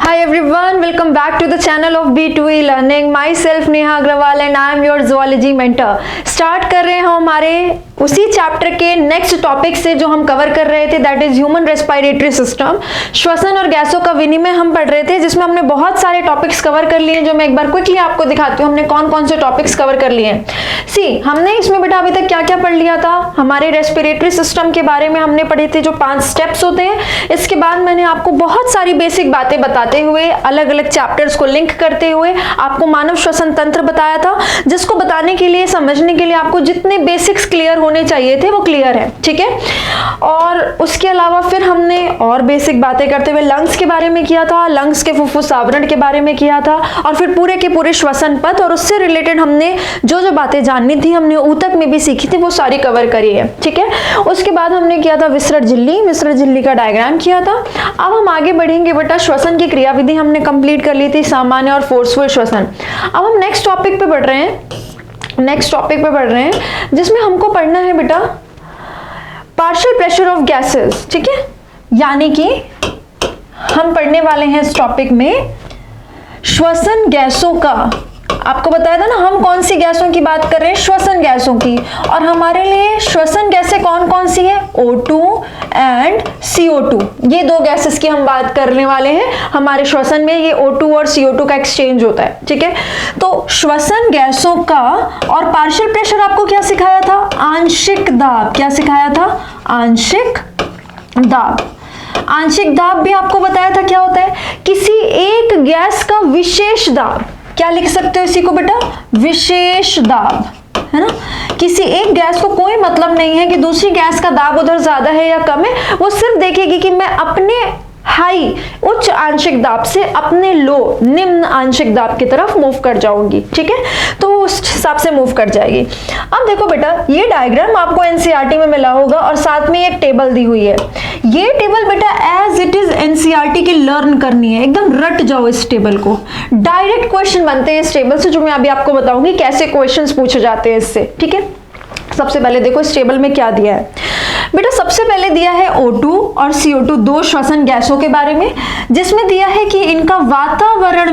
Hi everyone, welcome back to the channel of B2E Learning. Myself Neha Agrawal and I am your zoology mentor. Start कर रहे हैं हम हमारे उसी chapter के नेक्स्ट टॉपिक से जो हम कवर कर रहे थे, that is human respiratory system. श्वसन और गैसों का विनिमय हम पढ़ रहे थे, जिसमें हमने बहुत सारे टॉपिक्स कवर कर लिए, जो मैं एक बार क्विकली आपको दिखाती हूँ हमने कौन कौन से टॉपिक्स कवर कर लिए हैं। सी हमने इसमें बेटा अभी तक क्या क्या पढ़ लिया था। हमारे रेस्पिरेटरी सिस्टम के बारे में हमने पढ़े थे, जो 5 स्टेप्स होते हैं। इसके बाद मैंने आपको बहुत सारी बेसिक बातें बताते हुए, अलग अलग चैप्टर्स को लिंक करते हुए आपको मानव श्वसन तंत्र बताया था, जिसको बताने के लिए, समझने के लिए आपको जितने बेसिक्स क्लियर होने चाहिए थे वो क्लियर है, ठीक है। और उसके अलावा फिर हमने और बेसिक बातें करते हुए लंग्स के बारे में किया था, लंग्स के फुफ्फुस आवरण के बारे में किया था, और फिर पूरे के पूरे श्वसन पथ और उससे रिलेटेड हमने जो जो बातें जाननी थी, हमने ऊतक में भी सीखी थी, वो सारी कवर करी है, ठीक है। उसके बाद हमने किया था विसृत झिल्ली का डायग्राम किया था। अब हम आगे बढ़ेंगे बेटा, श्वसन की क्रियाविधि हमने कंप्लीट कर ली थी, सामान्य और फोर्सफुल श्वसन। अब हम नेक्स्ट टॉपिक पे बढ़ रहे हैं, जिसमें हमको पढ़ना है बेटा पार्शियल प्रेशर ऑफ गैसेस, ठीक है। यानी कि हम पढ़ने वाले हैं इस टॉपिक में श्वसन गैसों का। आपको बताया था ना हम कौन सी गैसों की बात कर रहे हैं, श्वसन गैसों की। और हमारे लिए श्वसन गैसें कौन कौन सी है, O2 एंड CO2। ये दो गैसेस की हम बात करने वाले हैं। हमारे श्वसन में ये O2 और CO2 का एक्सचेंज होता है, ठीक है। तो श्वसन गैसों का और पार्शियल प्रेशर आपको क्या सिखाया था, आंशिक दाब। क्या सिखाया था, आंशिक दाब। आंशिक दाब भी आपको बताया था क्या होता है, किसी एक गैस का विशेष दाब। क्या लिख सकते हो इसी को बेटा, विशेष दाब, है ना। किसी एक गैस को कोई मतलब नहीं है कि दूसरी गैस का दाब उधर ज्यादा है या कम है, वो सिर्फ देखेगी कि मैं अपने हाई उच्च आंशिक दाब से अपने लो निम्न आंशिक दाब की तरफ मूव कर जाऊंगी, ठीक है। तो वो उस हिसाब से मूव कर जाएगी। अब देखो बेटा, ये डायग्राम आपको एनसीईआरटी में मिला होगा और साथ में एक टेबल दी हुई है। ये टेबल बेटा एज इट इज एनसीईआरटी की लर्न करनी है, एकदम रट जाओ इस टेबल को। डायरेक्ट क्वेश्चन बनते हैं इस टेबल से, जो मैं अभी आपको बताऊंगी कैसे क्वेश्चंस पूछे जाते हैं इससे, ठीक है। सबसे पहले देखो इस टेबल में क्या दिया है बेटा। सबसे पहले दिया है O2 और CO2 दो श्वसन गैसों के बारे में, जिसमें दिया है कि इनका वातावरण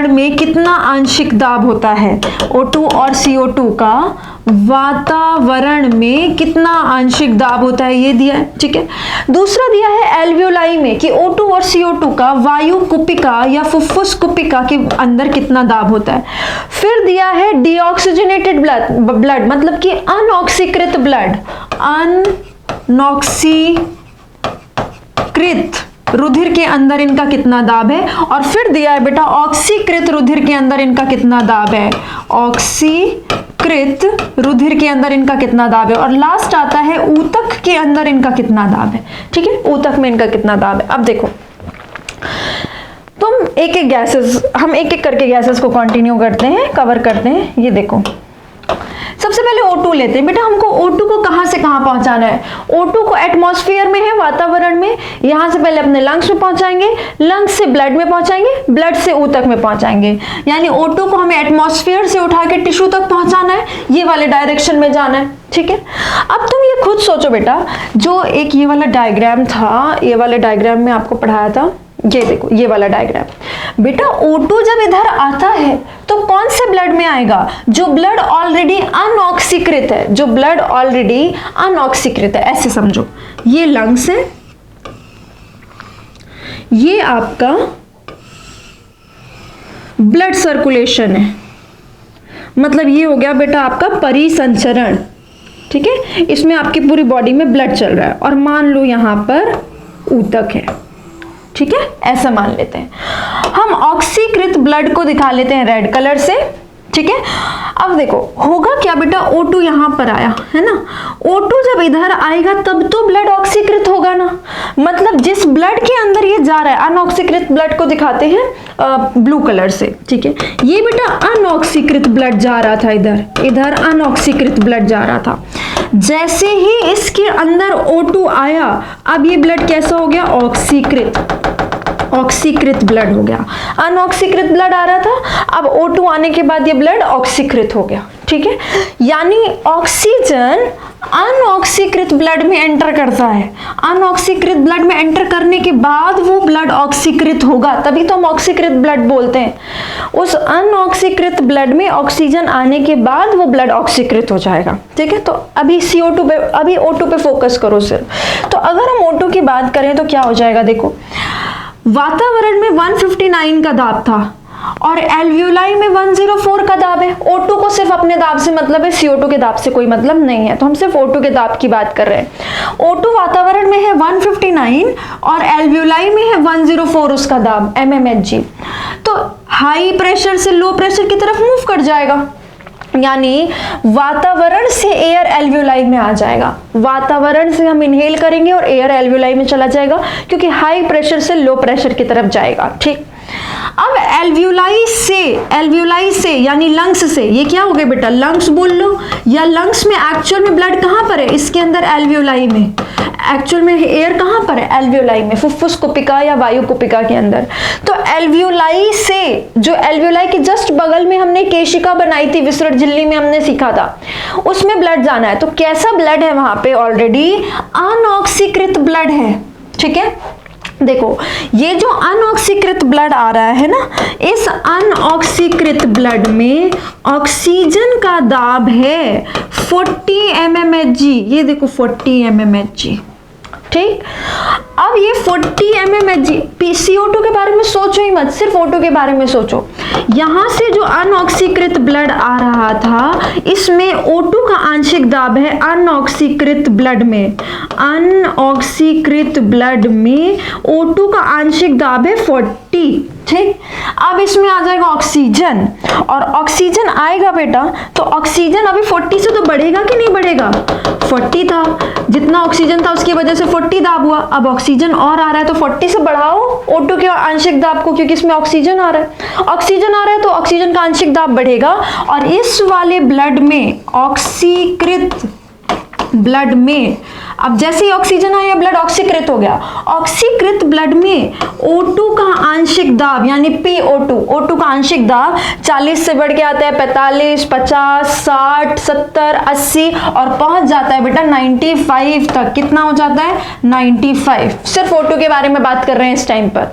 में कितना आंशिक दाब होता है। O2 और CO2 का वातावरण में कितना आंशिक दाब होता है, ये दिया है, ठीक है। दूसरा दिया है एल्वियोलाई में कि O2 और CO2 का वायु कुपिका या फुफ्फुस कुपिका के अंदर कितना दाब होता है। फिर दिया है डीऑक्सीजनेटेड ब्लड मतलब कि अनऑक्सीकृत ब्लड, अनऑक्सीकृत रुधिर के अंदर इनका कितना दाब है। और फिर दिया है बेटा ऑक्सीकृत रुधिर के अंदर इनका कितना दाब है, ऑक्सीकृत रुधिर के अंदर इनका कितना दाब है। और लास्ट आता है ऊतक के अंदर इनका कितना दाब है, ठीक है, ऊतक में इनका कितना दाब है। अब देखो तुम हम एक एक करके गैसेस को कंटिन्यू करते हैं, कवर करते हैं। ये देखो सबसे पहले O2 लेते हैं बेटा। हमको O2 को कहां से कहां पहुंचाना है, O2 को एटमॉस्फेयर में है, वातावरण में। यहां से पहले अपने लंग्स में पहुंचाएंगे, लंग्स से ब्लड में पहुंचाएंगे, ब्लड से ऊतक में पहुंचाएंगे। यानी O2 को हमें एटमॉस्फेयर से उठा के टिश्यू तक पहुंचाना है, ये वाले डायरेक्शन में जाना है, ठीक है। अब तुम ये खुद सोचो बेटा, जो एक ये वाला डायग्राम था, ये वाले डायग्राम में आपको पढ़ाया था, ये देखो ये वाला डायग्राम बेटा। O2 जब इधर आता है तो कौन से ब्लड में आएगा, जो ब्लड ऑलरेडी अनऑक्सीकृत है, जो ब्लड ऑलरेडी अनऑक्सीकृत है। ऐसे समझो, ये लंग्स है, ये आपका ब्लड सर्कुलेशन है, मतलब ये हो गया बेटा आपका परिसंचरण, ठीक है। इसमें आपकी पूरी बॉडी में ब्लड चल रहा है। और मान लो यहां पर ऊतक है, ठीक है, ऐसा मान लेते हैं। हम ऑक्सीकृत ब्लड को दिखा लेते हैं रेड कलर से, ठीक है। अब देखो होगा क्या बेटा, O2 यहां पर आया है ना, O2 जब इधर आएगा तब तो ब्लड ऑक्सीकृत होगा ना, मतलब जिस ब्लड के अंदर ये जा रहा है, अनऑक्सीकृत ब्लड को दिखाते हैं ब्लू कलर से, ठीक है। ये बेटा अनऑक्सीकृत ब्लड जा रहा था, इधर अनऑक्सीकृत ब्लड जा रहा था। जैसे ही इसके अंदर O2 आया, अब ये ब्लड कैसा हो गया, ऑक्सीकृत ब्लड हो गया। अनऑक्सीकृत ब्लड आ रहा था, अब O2 आने के बाद ये ब्लड ऑक्सीकृत हो गया, ठीक है। यानी ऑक्सीजन अनऑक्सीकृत ब्लड में एंटर करता है। अनऑक्सीकृत ब्लड में एंटर करने के बाद वो ब्लड ऑक्सीकृत होगा, तभी तो हम ऑक्सीकृत ब्लड बोलते हैं। उस अनऑक्सीकृत ब्लड में ऑक्सीजन आने के बाद वो ब्लड ऑक्सीकृत हो जाएगा। ठीक है, तो अभी CO2 पे, अभी O2 पे फोकस करो सिर्फ। तो अगर हम O2 की बात करें तो क्या हो जाएगा, देखो वातावरण में 159 का दाब था और एल्वियोलाई में 104 का दाब है। O2 को सिर्फ अपने दाब से मतलब है, CO2 के दाब से कोई मतलब नहीं है, तो हम सिर्फ O2 के दाब की बात कर रहे हैं। O2 वातावरण में है 159 और एल्वियोलाई में है 104 उसका दाब mmHg। तो हाई प्रेशर से लो प्रेशर की तरफ मूव कर जाएगा, यानी वातावरण से एयर एल्वियोलाई में आ जाएगा। वातावरण से हम इनहेल करेंगे और एयर एल्वियोलाई में चला जाएगा, क्योंकि हाई प्रेशर से लो प्रेशर की तरफ जाएगा। ठीक, अब एल्वियोलाई से यानी लंग्स से, ये क्या हो गए बेटा, लंग्स बोल लो, या लंग्स में एक्चुअल में ब्लड कहां पर है, इसके अंदर एल्वियोलाई में। एक्चुअल में एयर कहां पर है, एल्वियोलाई में, फुफ्फुस कुपिका या वायु कुपिका के अंदर। तो एल्वियोलाई से, जो एल्वियोलाई के जस्ट बगल में हमने केशिका बनाई थी, विसर्ड झिल्ली में हमने सीखा था, उसमें ब्लड जाना है। तो कैसा ब्लड है वहां पे, ऑलरेडी अनऑक्सीकृत ब्लड है। ठीक है, देखो ये जो अनऑक्सीकृत ब्लड आ रहा है ना, इस अनऑक्सीकृत ब्लड में ऑक्सीजन का दाब है 40 mmHg। ये देखो 40 mmHg। ठीक, अब ये 40 mmHg, CO2 के बारे में सोचो ही मत, सिर्फ O2 के बारे में सोचो। यहां से जो अनऑक्सीकृत ब्लड आ रहा था, इसमें O2 का आंशिक दाब है अनऑक्सीकृत ब्लड में। अनऑक्सीकृत ब्लड में O2 का आंशिक दाब है 40। ठीक, अब इसमें आ जाएगा ऑक्सीजन, और ऑक्सीजन आएगा बेटा, तो ऑक्सीजन अभी 40 से तो बढ़ेगा कि नहीं बढ़ेगा, 40 था, जितना ऑक्सीजन था उसकी वजह से 40 दाब हुआ। अब ऑक्सीजन और आ रहा है तो 40 से बढ़ाओ O2 के आंशिक दाब को, क्योंकि इसमें ऑक्सीजन आ रहा है। ऑक्सीजन आ रहा है तो ऑक्सीजन का आंशिक दाब बढ़ेगा, और इस वाले ब्लड में, ऑक्सीकृत ब्लड में, अब जैसे ही ऑक्सीजन आया ब्लड ऑक्सीकृत हो गया। ऑक्सीकृत ब्लड में O2 का आंशिक दाब यानी PO2, O2 का आंशिक दाब 40 से बढ़ के आता है 45, 50, 60, 70, 80 और पहुंच जाता है बेटा 95 तक। कितना हो जाता है, 95। सिर्फ O2 के बारे में बात कर रहे हैं इस टाइम पर।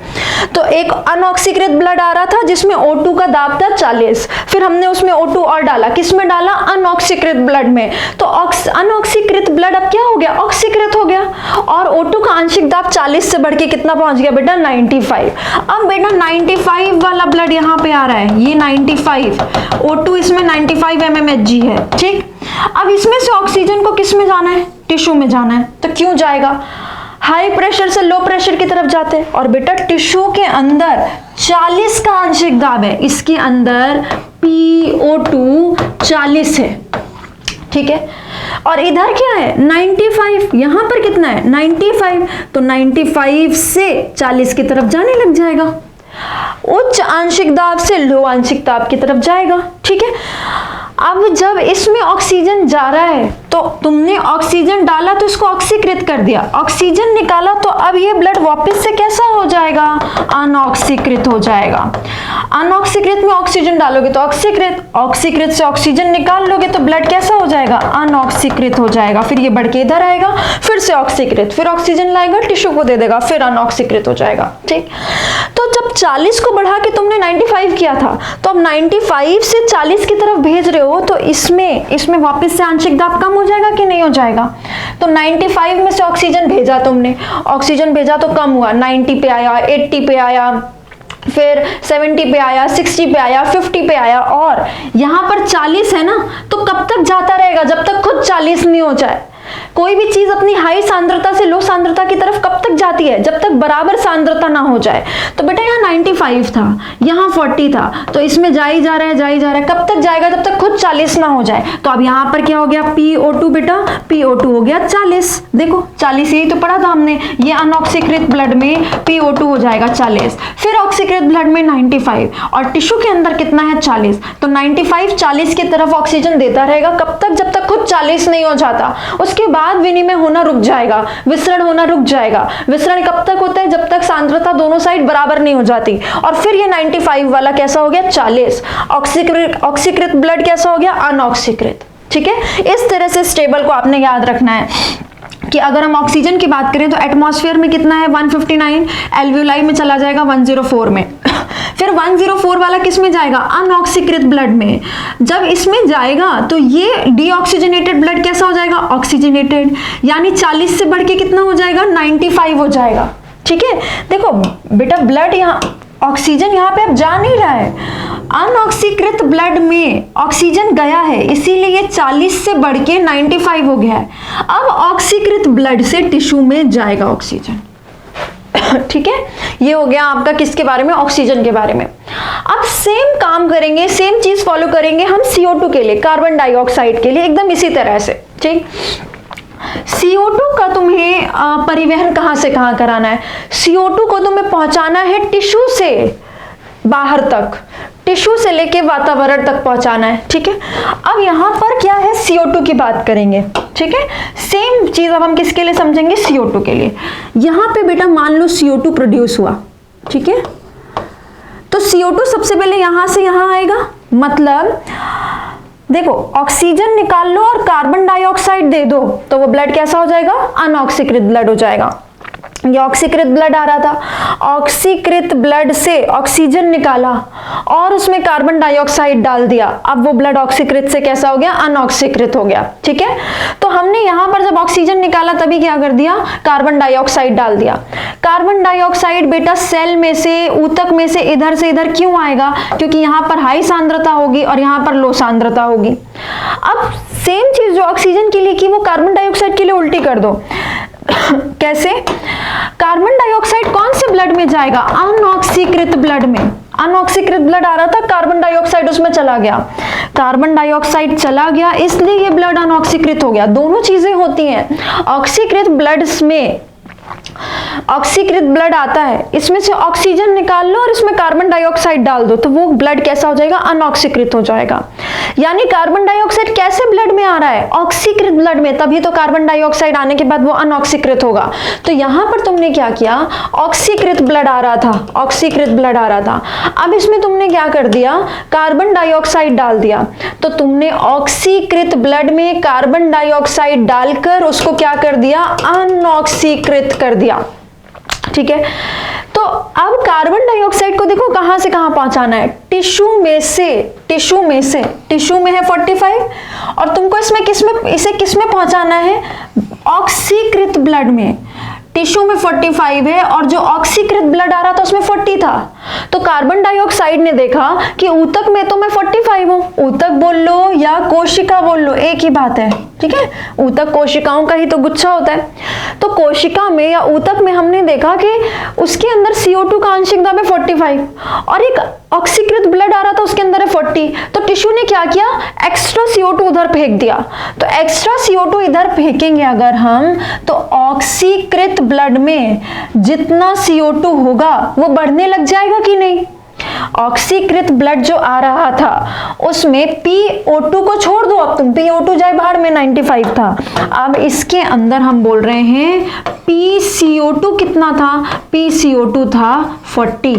तो एक अनऑक्सीकृत ब्लड आ रहा था जिसमें O2 का दाब था 40, फिर हमने उसमें O2 और डाला, किसमें डाला, अनऑक्सीकृत ब्लड में। तो अनऑक्सीकृत ब्लड अब क्या हो गया, ऑक्सीकृत हो गया, और O2 का आंशिक दाब 40 से बढ़ के कितना पहुंच गया बेटा, 95। अब बेटा 95 वाला ब्लड यहाँ पे आ रहा है, ये 95, O2 इसमें 95 mmHg है। ठीक, अब इसमें से ऑक्सीजन को किस में जाना है, टिश्यू में जाना है। तो क्यों जाएगा, हाई प्रेशर से लो प्रेशर की तरफ जाते हैं, और बेटा टिश्यू के अंदर 40 का आंशिक दाब है, इसके अंदर PO2 40 है। ठीक है, और इधर क्या है 95, यहां पर कितना है 95, तो 95 से 40 की तरफ जाने लग जाएगा, उच्च आंशिक दाब से लो आंशिक दाब की तरफ जाएगा। ठीक है, अब जब इसमें ऑक्सीजन जा रहा है तो तुमने ऑक्सीजन डाला तो इसको ऑक्सीकृत कर दिया, ऑक्सीजन निकाला तो अब ये ब्लड वापस से कैसा हो जाएगा, अनऑक्सीकृत हो जाएगा। अनऑक्सीकृत में ऑक्सीजन डालोगे तो ऑक्सीकृत, ऑक्सीकृत से ऑक्सीजन निकाल लोगे तो ब्लड कैसा हो जाएगा, अनऑक्सीकृत हो जाएगा। फिर ये बढ़ के इधर आएगा, फिर से ऑक्सीकृत, फिर ऑक्सीजन लाएगा टिश्यू को दे देगा, फिर अनऑक्सीकृत हो जाएगा। ठीक, तो जब 40 को बढ़ा के तुमने 95 किया था, तो अब 95 से 40 की तरफ भेज रहे हो, तो इसमें वापस से आंशिक दाब कम हो जाएगा कि नहीं हो जाएगा। तो 95 में से ऑक्सीजन भेजा तुमने, ऑक्सीजन भेजा तो कम हुआ, 90 पे आया, 80 पे आया, फिर 70 पे आया, 60 पे आया, 50 पे आया, और यहां पर 40 है ना, तो कब तक जाता रहेगा, जब तक खुद 40 नहीं हो जाए। कोई भी चीज अपनी हाई सांद्रता से लो सांद्रता की तरफ कब तक जाती है, जब तक बराबर सांद्रता ना हो जाए। तो बेटा यहाँ 95 था, यहाँ 40 था, तो इसमें जा ही जा रहा है, जा ही जा रहा है, कब तक जाएगा, जब तक खुद 40 ना हो जाए। तो अब यहाँ पर क्या हो गया, PO2 बेटा, PO2 हो गया 40। देखो 40 यही तो पढ़ा था हमने, ये अनऑक्सीकृत ब्लड में PO2 हो जाएगा 40, फिर ऑक्सीकृत ब्लड में 95, और टिश्यू के अंदर कितना है 40। तो 95 40 की तरफ ऑक्सीजन देता रहेगा, कब तक, जब तक खुद 40 नहीं हो जाता। उसके बाद विनिमय होना रुक जाएगा, विसरण होना रुक जाएगा। विसरण कब तक होता है, जब तक सांद्रता दोनों साइड बराबर नहीं हो जाती। और फिर ये 95 वाला कैसा हो गया 40, ऑक्सीकृत ब्लड कैसा हो गया अनऑक्सीकृत। ठीक है, इस तरह से इस टेबल को आपने याद रखना है कि अगर हम ऑक्सीजन की बात करें तो एटमॉस्फेयर में कितना है 159, एल्वियोलाई में चला जाएगा 104 में। फिर 104 वाला किस में जाएगा, अनऑक्सीकृत ब्लड में। जब इसमें जाएगा तो ये डीऑक्सीजनेटेड ब्लड कैसा हो जाएगा, ऑक्सीजनेटेड, यानी 40 से बढ़ के कितना हो जाएगा, 95 हो जाएगा। ठीक है, देखो बेटा ब्लड यहाँ, ऑक्सीजन यहाँ पे अब जा नहीं रहा है, अनऑक्सीकृत ब्लड में ऑक्सीजन गया है, इसीलिए ये 40 से बढ़ के 95 हो गया है। अब ऑक्सीकृत ब्लड से टिश्यू में जाएगा ऑक्सीजन। ठीक है, ये हो गया आपका किसके बारे में, ऑक्सीजन के बारे में। अब सेम काम करेंगे, सेम चीज फॉलो करेंगे हम CO2 के लिए, कार्बन डाइऑक्साइड के लिए, एकदम इसी तरह से। ठीक, CO2 का तुम्हें परिवहन कहां से कहां कराना है, CO2 को तुम्हें पहुंचाना है टिश्यू से बाहर तक, टिश्यू से लेके वातावरण तक पहुंचाना है। ठीक है, अब यहां पर क्या है, CO2 की बात करेंगे। ठीक है, सेम चीज अब हम किसके लिए समझेंगे, CO2 के लिए। यहां पे बेटा मान लो CO2 प्रोड्यूस हुआ, ठीक है, तो CO2 सबसे पहले यहां से यहां आएगा, मतलब देखो ऑक्सीजन निकाल लो और कार्बन डाइऑक्साइड दे दो तो वो ब्लड कैसा हो जाएगा, अनऑक्सीकृत ब्लड हो जाएगा। ये ऑक्सीकृत ब्लड आ रहा था, ऑक्सीकृत ब्लड से ऑक्सीजन निकाला और उसमें कार्बन डाइऑक्साइड डाल दिया, अब वो ब्लड ऑक्सीकृत से कैसा हो गया, अनऑक्सीकृत हो गया। ठीक है, तो हमने यहां पर जब ऑक्सीजन निकाला तभी क्या कर दिया, कार्बन डाइऑक्साइड डाल दिया। कार्बन डाइऑक्साइड बेटा सेल में से, ऊतक में से इधर क्यों आएगा, क्योंकि यहां पर हाई सांद्रता होगी और यहां पर लो सांद्रता होगी। अब सेम चीज जो ऑक्सीजन के लिए की वो कार्बन डाइऑक्साइड के लिए उल्टी कर दो। कैसे, कार्बन डाइऑक्साइड कौन से ब्लड में जाएगा, अनऑक्सीकृत ब्लड में। अनऑक्सीकृत ब्लड आ रहा था, कार्बन डाइऑक्साइड उसमें चला गया, कार्बन डाइऑक्साइड चला गया इसलिए ये ब्लड अनऑक्सीकृत हो गया। दोनों चीजें होती हैं, ऑक्सीकृत ब्लड में ऑक्सीकृत ब्लड आता है, इसमें से ऑक्सीजन निकाल लो और इसमें कार्बन डाइऑक्साइड डाल दो तो वो ब्लड कैसा हो जाएगा, अनऑक्सीकृत हो जाएगा। यानी कार्बन डाइऑक्साइड कैसे ब्लड में आ रहा है, ऑक्सीकृत ब्लड में, तभी तो कार्बन डाइऑक्साइड आने के बाद वो अनऑक्सीकृत होगा। तो यहां पर तुमने क्या किया, ऑक्सीकृत ब्लड आ रहा था, ऑक्सीकृत ब्लड आ रहा था, अब इसमें तुमने क्या कर दिया, कार्बन डाइऑक्साइड डाल दिया। तो तुमने ऑक्सीकृत ब्लड में कार्बन डाइऑक्साइड डालकर उसको क्या कर दिया, अनऑक्सीकृत कर दिया। ठीक है, तो अब कार्बन डाइऑक्साइड को देखो कहां से कहां पहुंचाना है, टिश्यू में से, टिश्यू में है 45 और तुमको इसमें किसमें पहुंचाना है, ऑक्सीकृत ब्लड में। टिश्यू में 45 है और जो ऑक्सीकृत ब्लड आ रहा था उसमें 40 था। तो कार्बन डाइऑक्साइड ने देखा कि ऊतक में तो मैं 45 हूं, ऊतक बोल लो या कोशिका बोल लो एक ही बात है। ठीक है, ऊतक कोशिकाओं का ही तो गुच्छा होता है। तो कोशिका में या ऊतक में हमने देखा कि उसके अंदर CO2 का आंशिक दाब है 45 और एक ऑक्सीकृत ब्लड आ रहा था उसके अंदर है 40। तो टिश्यू ने क्या किया, एक्स्ट्रा CO2 उधर फेंक दिया। तो एक्स्ट्रा CO2 इधर फेंकेंगे अगर हम, तो ऑक्सीकृत ब्लड में जितना CO2 होगा वो बढ़ने लग जाएगा कि नहीं। ऑक्सीकृत ब्लड जो आ रहा था उसमें PO2 को छोड़ दो, अब तुम PO2 जाए बाहर में 95 था, अब इसके अंदर हम बोल रहे हैं PCO2 कितना था, PCO2 था 40।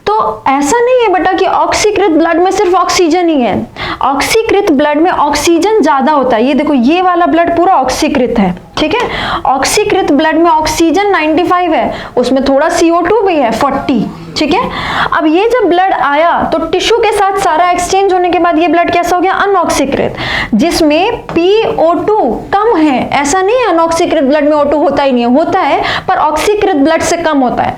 तो ऐसा नहीं है बेटा कि ऑक्सीकृत ब्लड में सिर्फ ऑक्सीजन ही है, ऑक्सीकृत ब्लड में ऑक्सीजन ज्यादा होता है। ये देखो ये वाला ब्लड पूरा ऑक्सीकृत है। ठीक है, ऑक्सीकृत ब्लड में ऑक्सीजन 95 है, उसमें थोड़ा CO2 भी है 40। ठीक है, अब ये जब ब्लड आया तो टिश्यू के साथ सारा एक्सचेंज होने के बाद ये ब्लड कैसा हो गया, अनऑक्सीकृत, जिसमें PO2 कम है। ऐसा नहीं है अनऑक्सीकृत ब्लड में O2 होता ही नहीं है, होता है पर ऑक्सीकृत ब्लड से कम होता है।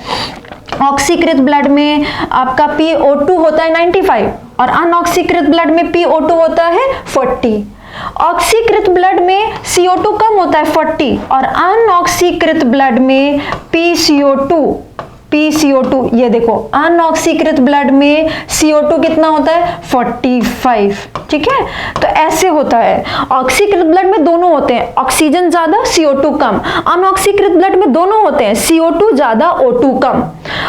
ऑक्सीकृत ब्लड में आपका PO2 होता है 95 और अनऑक्सीकृत ब्लड में PO2 होता है 40। ऑक्सीकृत ब्लड में CO2 कम होता है 40 और अनऑक्सीकृत ब्लड में PCO2 ये देखो अनऑक्सीकृत ब्लड में CO2 कितना होता है 45। ठीक है, तो ऐसे होता है। ऑक्सीकृत ब्लड में दोनों होते हैं, ऑक्सीजन ज्यादा CO2 कम। अनऑक्सीकृत ब्लड में दोनों होते हैं, CO2 ज्यादा O2 कम।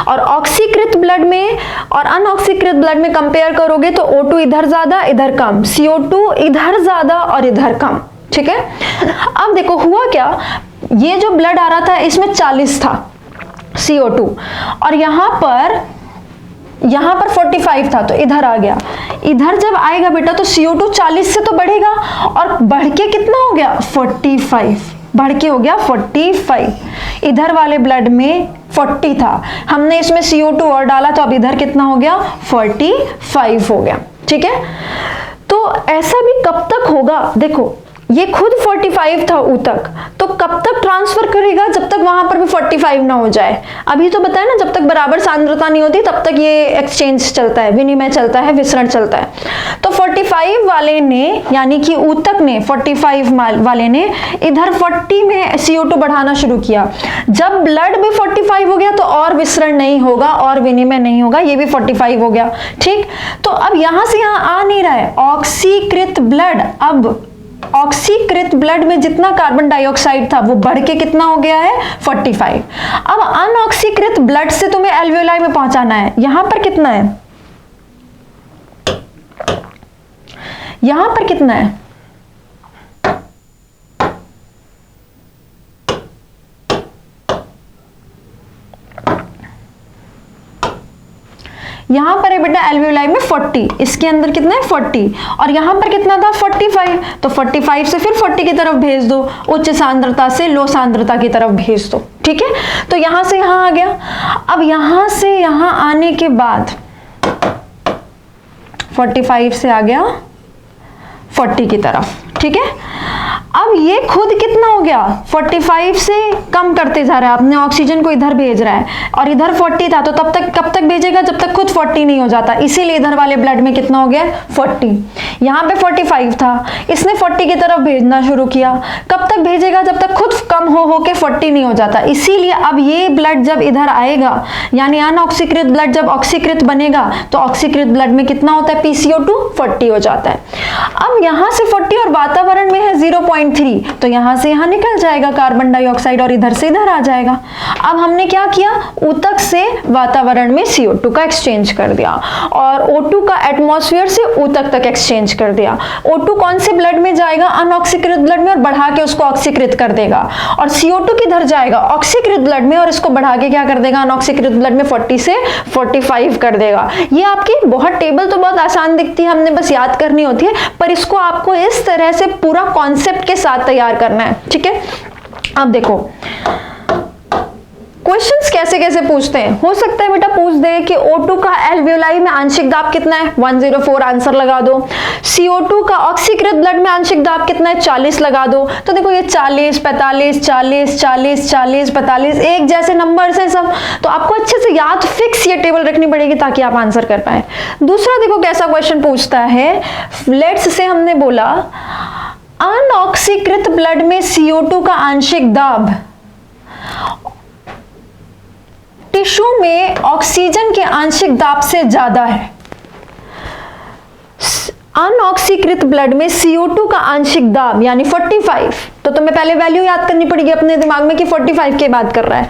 और ऑक्सीकृत ब्लड में और अनऑक्सीकृत ब्लड में कंपेयर करोगे तो O2 इधर ज्यादा इधर कम, CO2 इधर ज्यादा और इधर कम। ठीक है, अब देखो हुआ क्या, ये जो ब्लड आ रहा था इसमें 40 था CO2 और यहां पर यहाँ पर 45 था तो इधर आ गया, इधर जब आएगा बेटा तो CO2 40 से तो बढ़ेगा और बढ़ के कितना हो गया 45, बढ़ के हो गया 45। इधर वाले ब्लड में 40 था, हमने इसमें CO2 और डाला तो अब इधर कितना हो गया 45 हो गया। ठीक है, तो ऐसा भी कब तक होगा, देखो ये खुद 45 था ऊतक, तो कब तक ट्रांसफर करेगा, जब तक वहां पर भी 45 ना हो जाए। अभी तो बताया ना, जब तक बराबर सांद्रता नहीं होती तब तक ये एक्सचेंज चलता है, विनिमय चलता है, विसरण चलता है। तो 45 वाले ने यानी कि ऊतक ने 45 वाले ने इधर 40 में CO2 बढ़ाना शुरू किया। जब ब्लड भी 45 हो गया तो और विसरण नहीं होगा और विनिमय नहीं होगा, ये भी 45 हो गया। ठीक, तो अब यहां से यहां आ नहीं रहा है ऑक्सीकृत ब्लड, अब ऑक्सीकृत ब्लड में जितना कार्बन डाइऑक्साइड था वो बढ़ के कितना हो गया है 45। अब अनऑक्सीकृत ब्लड से तुम्हें एल्वियोलाई में पहुंचाना है, यहां पर कितना है, यहां पर कितना है, यहां पर है बेटा एल्वियोलाई में 40, इसके अंदर कितना है 40 और यहां पर कितना था 45, तो 45 से फिर 40 की तरफ भेज दो, उच्च सांद्रता से लो सांद्रता की तरफ भेज दो। ठीक है, तो यहां से यहां आ गया। अब यहां से यहां आने के बाद 45 से आ गया 40 की तरफ। ठीक है, अब ये खुद कितना हो गया 45 से कम करते जा रहा है, अपने ऑक्सीजन को इधर भेज रहा है और इधर 40 था, तो तब तक कब तक भेजेगा जब तक खुद 40 नहीं हो जाता, इसीलिए इधर वाले ब्लड में कितना हो गया 40। यहाँ पे 45 था, इसने 40 की तरफ भेजना शुरू किया, कब तक भेजेगा जब तक खुद कम हो के 40 नहीं हो जाता, इसीलिए अब ये ब्लड जब इधर आएगा यानी अनऑक्सीकृत ब्लड जब ऑक्सीकृत बनेगा तो ऑक्सीकृत ब्लड में कितना होता है PCO2 40 हो जाता है। अब यहाँ से 40 और वातावरण में है 0.3, तो यहां से यहां निकल जाएगा कार्बन डाइऑक्साइड और इधर से इधर आ जाएगा। अब हमने क्या किया, ऊतक से वातावरण में CO2 का एक्सचेंज कर दिया और O2 का एटमॉस्फेयर से ऊतक तक एक्सचेंज कर दिया। O2 कौन से ब्लड में जाएगा, अनऑक्सीकृत ब्लड में, और बढ़ा के उसको ऑक्सीकृत कर देगा, और CO2 किधर जाएगा ऑक्सीकृत ब्लड में और इसको बढ़ा के क्या कर देगा अनऑक्सीकृत ब्लड में 40 से 45 कर देगा। ये आपकी बहुत टेबल तो बहुत आसान दिखती है, हमने बस याद करनी होती है, पर इसको आपको इस तरह से पूरा कॉन्सेप्ट के साथ तैयार करना है। ठीक है, अब देखो क्वेश्चंस कैसे कैसे पूछते हैं, हो सकता है बेटा पूछ दे कि O2 का एल्वियोलाई में आंशिक दाब कितना है 104, आंसर लगा दो। CO2 का ऑक्सीकृत ब्लड में आंशिक दाब कितना है 40 लगा दो। तो देखो ये 40 45 40 40 40 45 एक जैसे नंबर्स हैं सब, तो आपको अच्छे से याद फिक्स ये टेबल रखनी पड़ेगी ताकि आप आंसर कर पाए। दूसरा देखो कैसा क्वेश्चन पूछता है, लेट्स से हमने बोला अनऑक्सीकृत ब्लड में CO2 का आंशिक दाब टिश्यू में ऑक्सीजन के आंशिक दाब से ज्यादा है। अनऑक्सीकृत ब्लड में CO2 का आंशिक दाब यानी 45, तो तुम्हें पहले वैल्यू याद करनी पड़ेगी अपने दिमाग में कि 45 की बात कर रहा है।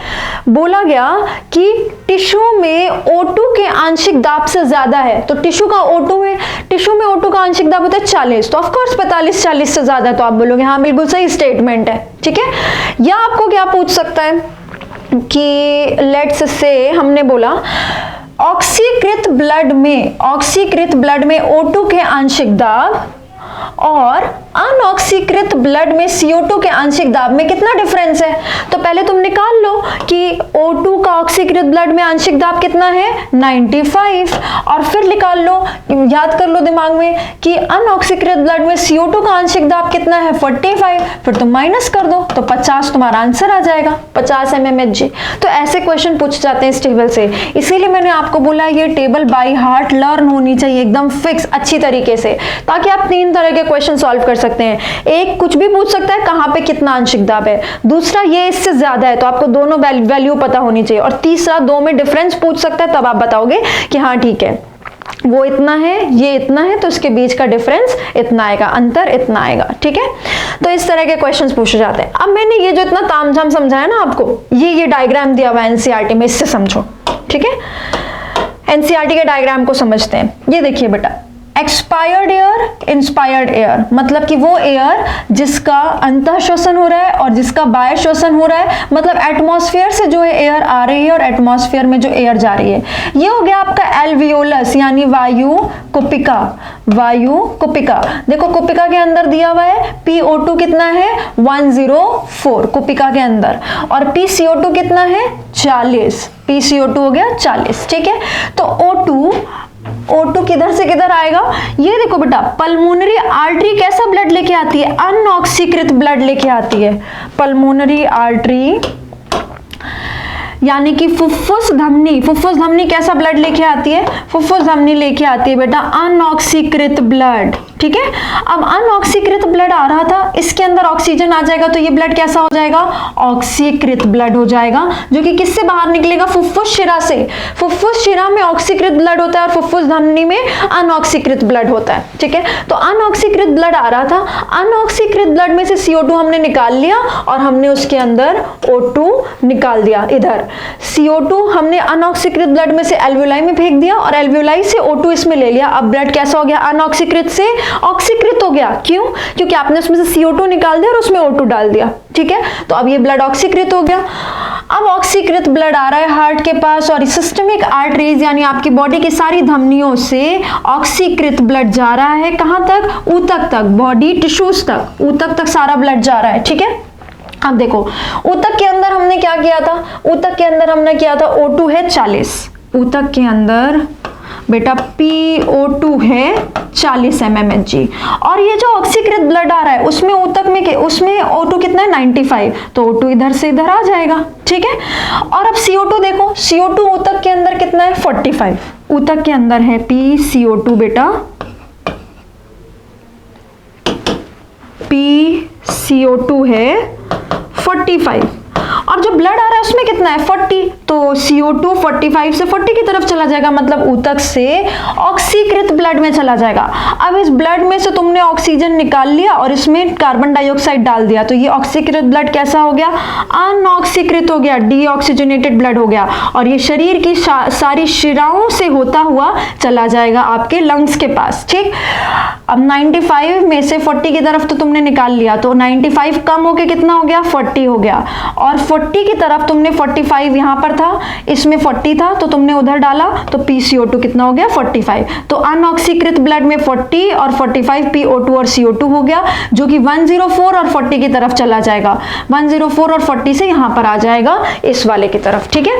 बोला गया कि टिश्यू में O2 के आंशिक दाब से ज्यादा है, तो टिश्यू में O2 का आंशिक दाब होता है 40, तो ऑफ कोर्स 45 40 से ज्यादा है, तो आप बोलोगे हाँ बिल्कुल सही स्टेटमेंट है। ठीक है, या आपको क्या पूछ सकता है कि लेट्स से हमने बोला ऑक्सीकृत ब्लड में O2 के आंशिक दाब और अनऑक्सीकृत ब्लड में CO2 के आंशिक दाब में कितना डिफरेंस है, तो पहले तुम निकाल लो कि O2 का ऑक्सीकृत ब्लड में आंशिक दाब कितना है 95, और फिर निकाल लो, याद कर लो दिमाग में कि अनऑक्सीकृत ब्लड में CO2 का आंशिक दाब कितना है 45, फिर तुम माइनस कर दो तो 50 तुम्हारा आंसर आ जाएगा, 50 mmHg। तो ऐसे क्वेश्चन पूछ जाते हैं इस टेबल से, इसीलिए मैंने आपको बोला ये टेबल बाय हार्ट लर्न होनी चाहिए एकदम फिक्स अच्छी तरीके से, ताकि आप 3 तरह के क्वेश्चन सॉल्व कर सकते हैं। एक कुछ भी पूछ सकता है कहां पे कितना आंशिक दाब है, दूसरा ये इससे ज्यादा है तो आपको दोनों वैल्यू पता होनी चाहिए, और तीसरा 2 में डिफरेंस पूछ सकता है, तब आप बताओगे कि हाँ ठीक है वो इतना है ये इतना है तो इसके बीच का डिफरेंस इतना आएगा, अंतर इतना आएगा। ठीक है, तो इस तरह के क्वेश्चंस पूछे जाते हैं। अब मैंने ये जो इतना तामझाम समझाया ना आपको, ये डायग्राम दिया हुआ है एनसीईआरटी में, इससे समझो। ठीक है, एनसीईआरटी के डायग्राम को समझते हैं। ये देखिए बेटा, एक्सपायर्ड एयर, इंस्पायर्ड एयर, मतलब कि वो एयर जिसका अंतः श्वसन हो रहा है और जिसका बाह्य श्वसन हो रहा है, मतलब एटमॉस्फेयर से जो है एयर आ रही है और एटमॉस्फेयर में जो एयर जा रही है। ये हो गया आपका एल्वियोलस यानी वायु कुपिका। वायु कुपिका, देखो कुपिका के अंदर दिया हुआ है PO2 कितना है 104 कुपिका के अंदर, और PCO2 कितना है 40। PCO2 हो गया 40, ठीक है। तो O2 किधर से किधर आएगा, ये देखो बेटा, पल्मोनरी आर्टरी कैसा ब्लड लेके आती है, अनऑक्सीकृत ब्लड लेके आती है। पल्मोनरी आर्टरी यानी कि फुफ्फुस धमनी कैसा ब्लड लेके आती है, फुफ्फुस धमनी लेके आती है बेटा अनऑक्सीकृत ब्लड, ठीक है। अब अनऑक्सीकृत ब्लड आ रहा था, इसके अंदर ऑक्सीजन आ जाएगा तो ये ब्लड कैसा हो जाएगा, ऑक्सीकृत ब्लड हो जाएगा, जो कि किससे बाहर निकलेगा, फुफ्फुस शिरा से। फुफ्फुस शिरा में ऑक्सीकृत ब्लड होता है और फुफ्फुस धमनी में अनऑक्सीकृत ब्लड होता है, ठीक है। तो अनऑक्सीकृत ब्लड आ रहा था, अनऑक्सीकृत ब्लड में से CO2 हमने निकाल लिया और हमने उसके अंदर O2 निकाल दिया। इधर CO2 हमने अनऑक्सीकृत ब्लड में से एल्वियोलाई में फेंक दिया और एल्वियोलाई से O2 इसमें ले लिया। अब ब्लड कैसा हो गया, अनऑक्सीकृत से ऑक्सीकृत हो गया। क्यों, क्योंकि आपने उसमें से CO2 निकाल दिया और उसमें O2 डाल दिया, ठीक है। तो अब ये ब्लड ऑक्सीकृत हो गया। अब ऑक्सीकृत ब्लड आ रहा है हार्ट के पास और सिस्टमिक आर्टरीज यानी आपकी बॉडी की सारी धमनियों से ऑक्सीकृत ब्लड जा रहा है। कहां तक, ऊतक तक, बॉडी टिश्यूज तक, ऊतक तक सारा ब्लड जा रहा है, ठीक है। अब देखो ऊतक के अंदर हमने क्या किया था, ऊतक के अंदर हमने किया था O2 है 40, ऊतक के अंदर बेटा PO2 है 40 mmHg, और ये जो ऑक्सीकृत ब्लड आ रहा है उसमें ऊतक में उसमें O2 कितना है 95, तो O2 इधर से इधर आ जाएगा, ठीक है। और अब CO2 देखो, CO2 ऊतक के अंदर कितना है 45, ऊतक के अंदर है PCO2 बेटा, PCO2 है 45, और जो ब्लड आ रहा है उसमें कितना है 40, तो CO2 45 से 40 की तरफ चला जाएगा, मतलब ऊतक से ऑक्सीकृत ब्लड में चला जाएगा। अब इस ब्लड में से तुमने ऑक्सीजन निकाल लिया और इसमें कार्बन डाइऑक्साइड डाल दिया, तो ये ऑक्सीकृत ब्लड कैसा हो गया, अनऑक्सीकृत हो गया, डीऑक्सीजनेटेड ब्लड हो गया, और ये शरीर की सारी शिराओं से होता हुआ चला जाएगा आपके लंग्स के पास, ठीक। अब 95 में से 40 की तरफ तो तुमने निकाल लिया, तो 95 कम होके कितना हो गया 40 हो गया, और 40 की तरफ तुमने 45 यहां पर था, इसमें 40 था तो तुमने उधर डाला, तो PCO2 कितना हो गया 45, तो अनऑक्सीकृत ब्लड में 40 और 45 PO2 और CO2 हो गया, जो कि 104 और 40 की तरफ चला जाएगा, 104 और 40 से यहां पर आ जाएगा इस वाले की तरफ, ठीक है।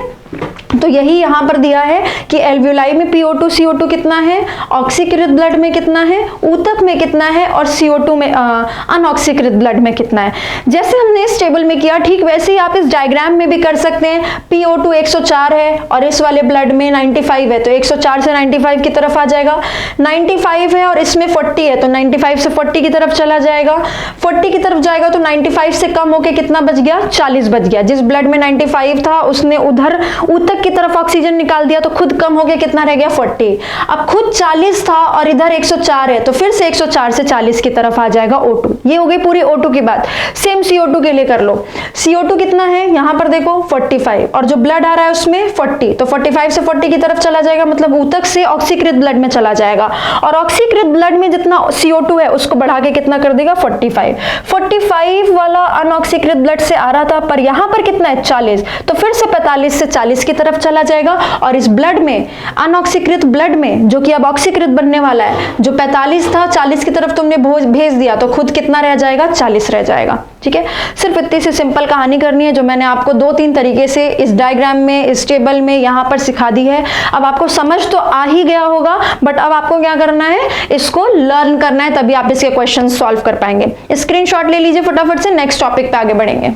तो यही यहां पर दिया है कि एल्वियोलाई में PO2 CO2 कितना है, ऑक्सीकृत ब्लड में कितना है, ऊतक में कितना है, और CO2 में अनऑक्सीकृत ब्लड में कितना है। जैसे हमने इस टेबल में किया ठीक वैसे ही आप इस डायग्राम में भी कर सकते हैं। PO2 104 है और इस वाले ब्लड में 95 है, तो 104 से 95 की तरफ आ जाएगा। 95 है और इसमें 40 है, तो 95 से 40 की तरफ चला जाएगा। 40 की तरफ जाएगा तो 95 से कम होके कितना बच गया, 40 बच गया। जिस ब्लड में 95 था उसने उधर ऊतक की तरफ ऑक्सीजन निकाल दिया, तो खुद कम हो गया, कितना रह गया 40। अब खुद 40 था और इधर 104 है, तो फिर से 104 से 40 की तरफ आ जाएगा O2। ये हो गई पूरी O2 की बात। सेम CO2 के लिए कर लो। CO2 कितना है यहां पर देखो 45, और जो ब्लड आ रहा है उसमें 40, तो 45 से 40 की तरफ चला जाएगा, मतलब ऊतक से ऑक्सीकृत ब्लड में चला जाएगा, और ऑक्सीकृत ब्लड में जितना CO2 है उसको बढ़ा के कितना कर देगा 45। 45 वाला अनऑक्सीकृत ब्लड से आ रहा था, पर यहां पर कितना है 40, तो फिर से 45 से 40 की तरफ चला जाएगा, और इस ब्लड में अनऑक्सीकृत ब्लड में जो कि अब ऑक्सीकृत बनने वाला है, जो 45 था 40 की तरफ तुमने भेज दिया, तो खुद कितना रह जाएगा 40 रह जाएगा, ठीक है। सिर्फ इतनी सी सिंपल कहानी करनी है जो मैंने आपको 2-3 तरीके से इस डायग्राम में, इस टेबल में यहां पर सिखा दी है। अब आपको समझ तो आ ही गया होगा, बट अब आपको क्या करना है, इसको लर्न करना है, तभी आप इसके क्वेश्चन सॉल्व कर पाएंगे। स्क्रीनशॉट ले लीजिए फटाफट से, नेक्स्ट टॉपिक पे आगे बढ़ेंगे।